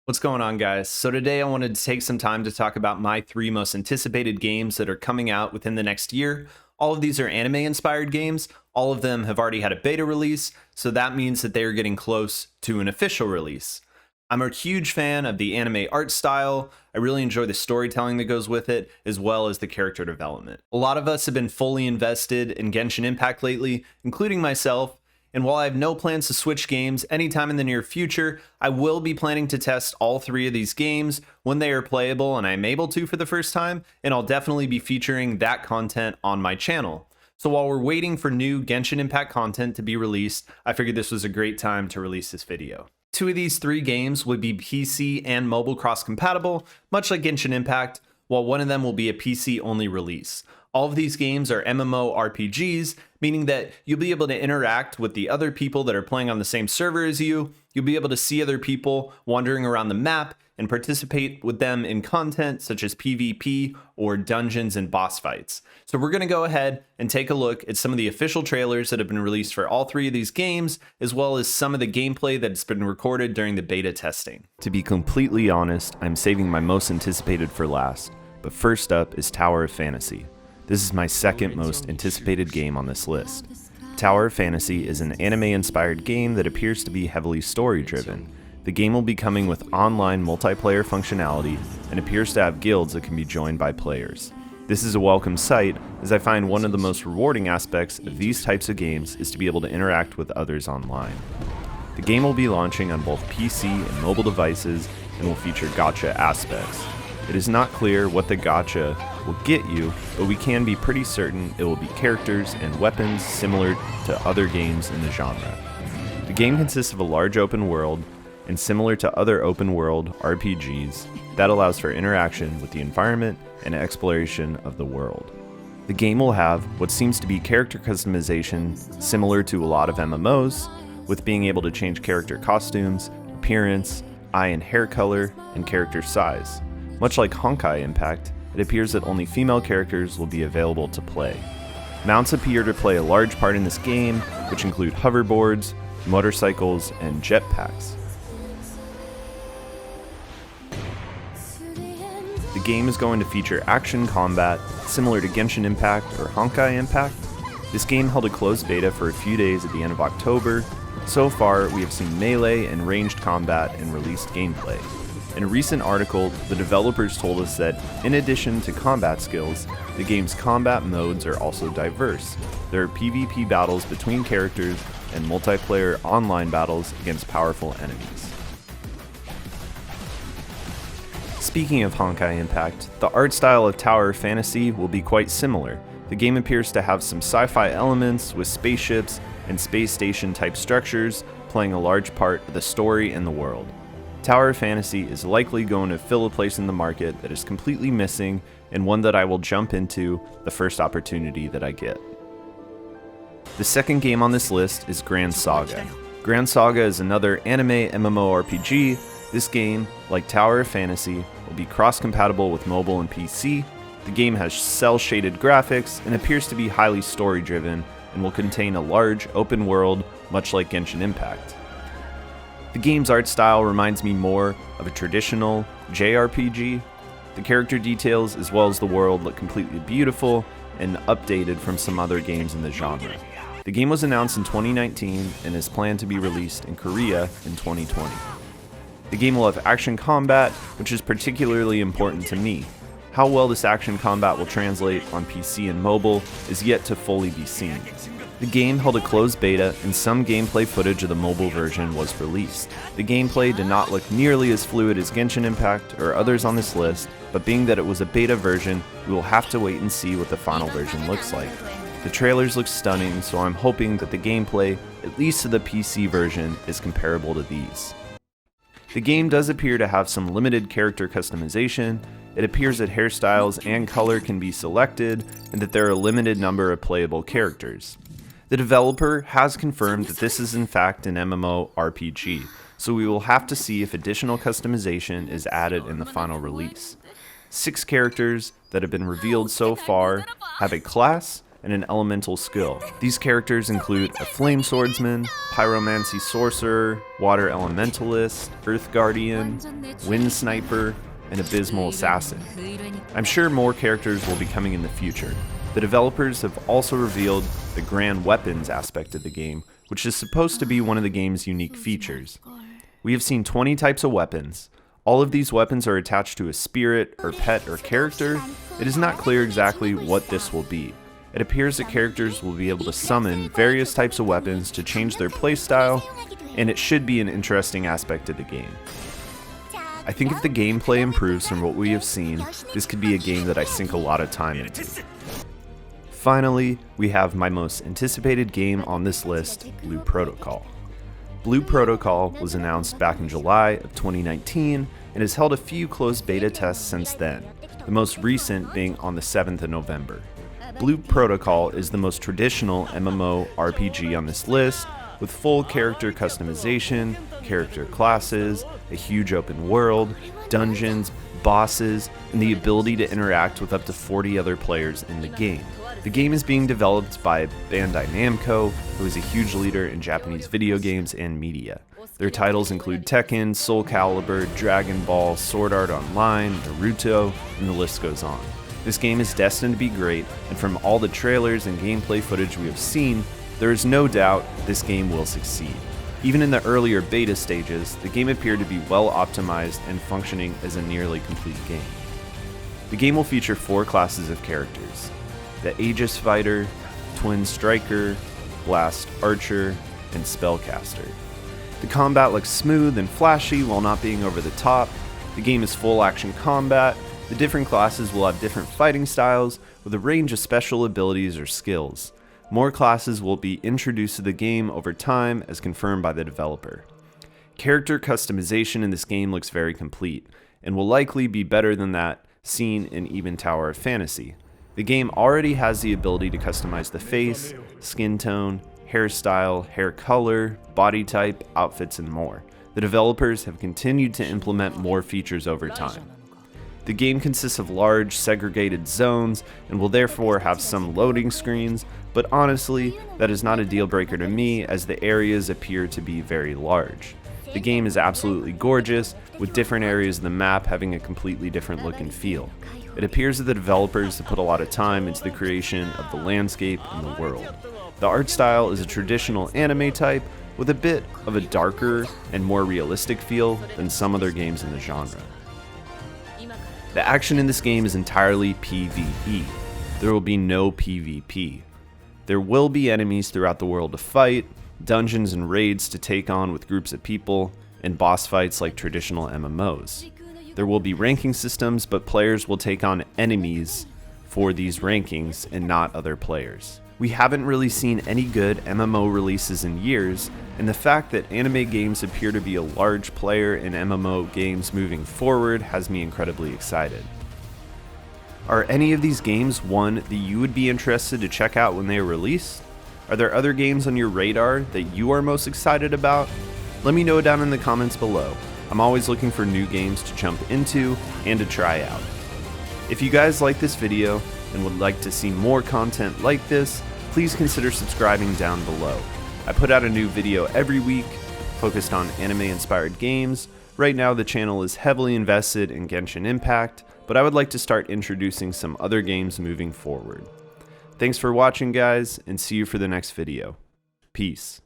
What's going on, guys? So today I wanted to take some time to talk about my 3 most anticipated games that are coming out within the next year. All of these are anime inspired games. All of them have already had a beta release, so that means that they are getting close to an official release. I'm a huge fan of the anime art style. I really enjoy the storytelling that goes with it, as well as the character development. A lot of us have been fully invested in Genshin Impact lately, including myself. And while I have no plans to switch games anytime in the near future, I will be planning to test all 3 of these games when they are playable and I'm able to for the first time, and I'll definitely be featuring that content on my channel. So while we're waiting for new Genshin Impact content to be released, I figured this was a great time to release this video. 2 of these 3 games would be PC and mobile cross-compatible, much like Genshin Impact, while one of them will be a PC-only release. All of these games are MMORPGs, meaning that you'll be able to interact with the other people that are playing on the same server as you. You'll be able to see other people wandering around the map and participate with them in content such as PvP or dungeons and boss fights. So we're going to go ahead and take a look at some of the official trailers that have been released for all 3 of these games, as well as some of the gameplay that's been recorded during the beta testing. To be completely honest, I'm saving my most anticipated for last, but first up is Tower of Fantasy. This is my second most anticipated game on this list. Tower of Fantasy is an anime-inspired game that appears to be heavily story-driven. The game will be coming with online multiplayer functionality and appears to have guilds that can be joined by players. This is a welcome sight, as I find one of the most rewarding aspects of these types of games is to be able to interact with others online. The game will be launching on both PC and mobile devices and will feature gacha aspects. It is not clear what the gacha will get you, but we can be pretty certain it will be characters and weapons similar to other games in the genre. The game consists of a large open world, and similar to other open world RPGs, that allows for interaction with the environment and exploration of the world. The game will have what seems to be character customization similar to a lot of MMOs, with being able to change character costumes, appearance, eye and hair color, and character size. Much like Honkai Impact, it appears that only female characters will be available to play. Mounts appear to play a large part in this game, which include hoverboards, motorcycles, and jetpacks. The game is going to feature action combat, similar to Genshin Impact or Honkai Impact. This game held a closed beta for a few days at the end of October. So far, we have seen melee and ranged combat and released gameplay. In a recent article, the developers told us that, in addition to combat skills, the game's combat modes are also diverse. There are PvP battles between characters and multiplayer online battles against powerful enemies. Speaking of Honkai Impact, the art style of Tower of Fantasy will be quite similar. The game appears to have some sci-fi elements with spaceships and space station type structures playing a large part of the story and the world. Tower of Fantasy is likely going to fill a place in the market that is completely missing and one that I will jump into the first opportunity that I get. The second game on this list is Gran Saga. Gran Saga is another anime MMORPG. This game, like Tower of Fantasy, will be cross-compatible with mobile and PC. The game has cel-shaded graphics and appears to be highly story-driven and will contain a large open world much like Genshin Impact. The game's art style reminds me more of a traditional JRPG. The character details as well as the world look completely beautiful and updated from some other games in the genre. The game was announced in 2019 and is planned to be released in Korea in 2020. The game will have action combat, which is particularly important to me. How well this action combat will translate on PC and mobile is yet to fully be seen. The game held a closed beta and some gameplay footage of the mobile version was released. The gameplay did not look nearly as fluid as Genshin Impact or others on this list, but being that it was a beta version, we will have to wait and see what the final version looks like. The trailers look stunning, so I'm hoping that the gameplay, at least to the PC version, is comparable to these. The game does appear to have some limited character customization. It appears that hairstyles and color can be selected, and that there are a limited number of playable characters. The developer has confirmed that this is in fact an MMORPG, so we will have to see if additional customization is added in the final release. 6 characters that have been revealed so far have a class, and an elemental skill. These characters include a flame swordsman, pyromancy sorcerer, water elementalist, earth guardian, wind sniper, and abysmal assassin. I'm sure more characters will be coming in the future. The developers have also revealed the grand weapons aspect of the game, which is supposed to be one of the game's unique features. We have seen 20 types of weapons. All of these weapons are attached to a spirit, or pet, or character. It is not clear exactly what this will be. It appears that characters will be able to summon various types of weapons to change their playstyle, and it should be an interesting aspect of the game. I think if the gameplay improves from what we have seen, this could be a game that I sink a lot of time into. Finally, we have my most anticipated game on this list, Blue Protocol. Blue Protocol was announced back in July of 2019 and has held a few closed beta tests since then, the most recent being on the 7th of November. Blue Protocol is the most traditional MMORPG on this list, with full character customization, character classes, a huge open world, dungeons, bosses, and the ability to interact with up to 40 other players in the game. The game is being developed by Bandai Namco, who is a huge leader in Japanese video games and media. Their titles include Tekken, Soul Calibur, Dragon Ball, Sword Art Online, Naruto, and the list goes on. This game is destined to be great, and from all the trailers and gameplay footage we have seen, there is no doubt this game will succeed. Even in the earlier beta stages, the game appeared to be well optimized and functioning as a nearly complete game. The game will feature 4 classes of characters: the Aegis Fighter, Twin Striker, Blast Archer, and Spellcaster. The combat looks smooth and flashy while not being over the top. The game is full action combat. The different classes will have different fighting styles with a range of special abilities or skills. More classes will be introduced to the game over time as confirmed by the developer. Character customization in this game looks very complete and will likely be better than that seen in even Tower of Fantasy. The game already has the ability to customize the face, skin tone, hairstyle, hair color, body type, outfits, and more. The developers have continued to implement more features over time. The game consists of large, segregated zones and will therefore have some loading screens, but honestly, that is not a deal breaker to me as the areas appear to be very large. The game is absolutely gorgeous, with different areas of the map having a completely different look and feel. It appears that the developers have put a lot of time into the creation of the landscape and the world. The art style is a traditional anime type with a bit of a darker and more realistic feel than some other games in the genre. The action in this game is entirely PvE. There will be no PvP. There will be enemies throughout the world to fight, dungeons and raids to take on with groups of people, and boss fights like traditional MMOs. There will be ranking systems, but players will take on enemies for these rankings and not other players. We haven't really seen any good MMO releases in years, and the fact that anime games appear to be a large player in MMO games moving forward has me incredibly excited. Are any of these games one that you would be interested to check out when they are released? Are there other games on your radar that you are most excited about? Let me know down in the comments below. I'm always looking for new games to jump into and to try out. If you guys like this video and would like to see more content like this, please consider subscribing down below. I put out a new video every week focused on anime-inspired games. Right now the channel is heavily invested in Genshin Impact, but I would like to start introducing some other games moving forward. Thanks for watching, guys, and see you for the next video. Peace.